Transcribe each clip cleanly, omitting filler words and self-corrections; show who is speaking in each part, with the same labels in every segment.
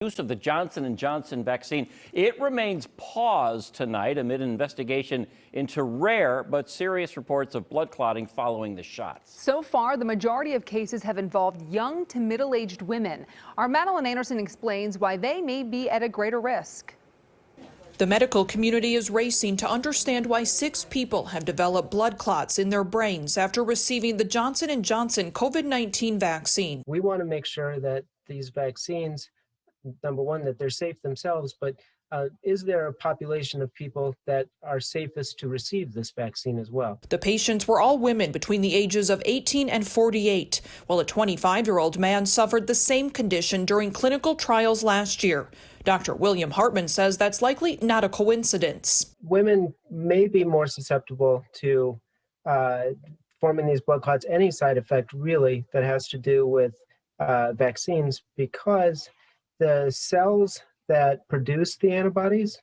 Speaker 1: Use of the Johnson & Johnson vaccine. It remains paused tonight amid an investigation into rare but serious reports of blood clotting following the shots.
Speaker 2: So far, the majority of cases have involved young to middle-aged women. Our Madeline Anderson explains why they may be at a greater risk.
Speaker 3: The medical community is racing to understand why 6 people have developed blood clots in their brains after receiving the Johnson & Johnson COVID-19 vaccine.
Speaker 4: We want to make sure that these vaccines, number one, that they're safe themselves, but is there a population of people that are safest to receive this vaccine as well?
Speaker 3: The patients were all women between the ages of 18 and 48, while a 25-year-old man suffered the same condition during clinical trials last year. Dr. William Hartman says that's likely not a coincidence.
Speaker 4: Women may be more susceptible to forming these blood clots, any side effect really that has to do with vaccines, because the cells that produce the antibodies,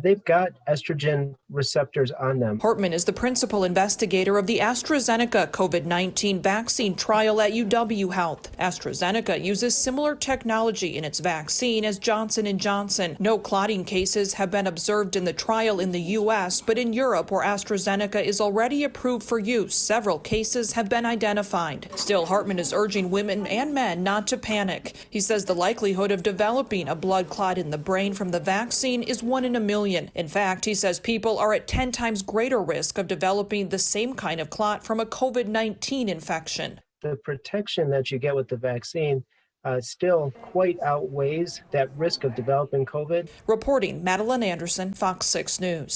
Speaker 4: they've got estrogen receptors on them.
Speaker 3: Hartman is the principal investigator of the AstraZeneca COVID-19 vaccine trial at UW Health. AstraZeneca uses similar technology in its vaccine as Johnson & Johnson. No clotting cases have been observed in the trial in the U.S., but in Europe, where AstraZeneca is already approved for use, several cases have been identified. Still, Hartman is urging women and men not to panic. He says the likelihood of developing a blood clot in the brain from the vaccine is 1 in a million. In fact, he says people are at 10 times greater risk of developing the same kind of clot from a COVID-19 infection.
Speaker 4: The protection that you get with the vaccine still quite outweighs that risk of developing COVID.
Speaker 3: Reporting, Madeline Anderson, FOX6 News.